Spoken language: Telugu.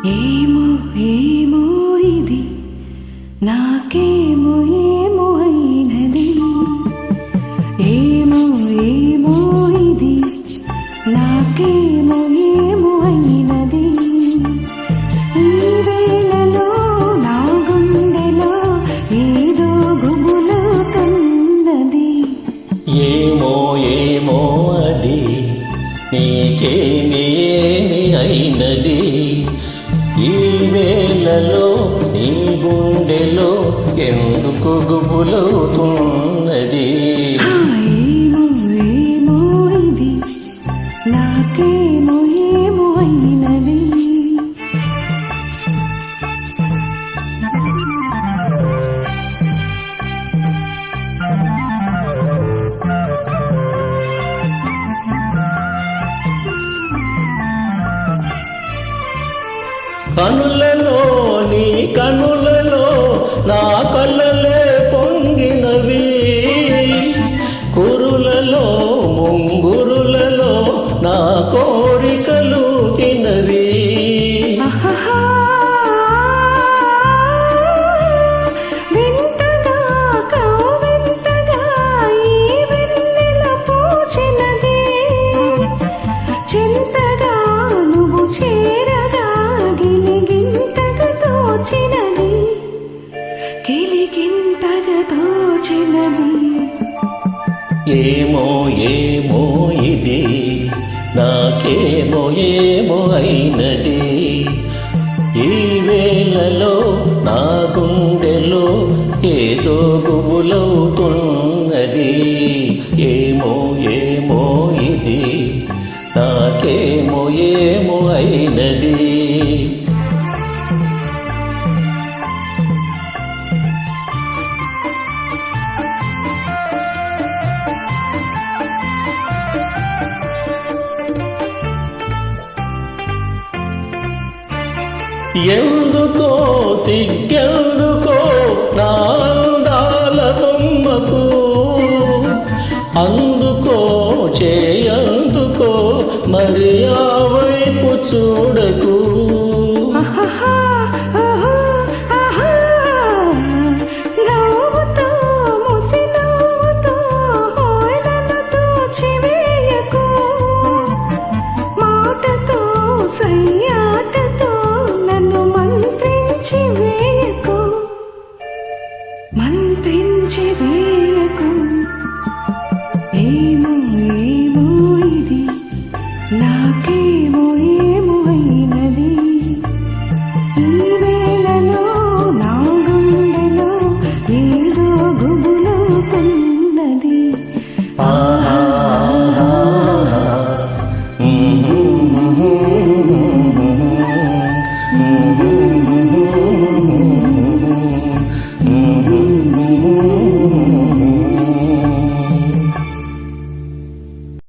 ఏమో ఏమో ఇది నాకేమో ఏమో అయినది ఏమో ఏమో ఇది నాకేమో ఏమో అయినది ఈ వేళలో నా గుండెలో ఏదో గుబులు కన్నది ఏమో ఏమో అది నీకేమి ఏమి అయినది ఈ వేళలో నీ గుండెలో ఎందుకు గుబులవుతున్నది ఏమో ఏమో ఇది నాకేమో ఏమో అయినది కనులలో నీ కనులలో నా కళ్ళలే పొంగినవి కురులలో ముంగురులలో నా కోరికలు కినవి ఏమో ఏమో ఇది నాకేమో ఏమో అయినది ఈ వేళలో నా గుండెలో ఏదో గుబులవుతున్నది ఏమో ఏమో ఇది నాకేమో ఏమో అయినది ఎందుకో సిగ్గెందుకో నా అందాల బొమ్మకు అందుకో చేయందుకో మరి ఆ వైపు చూడకు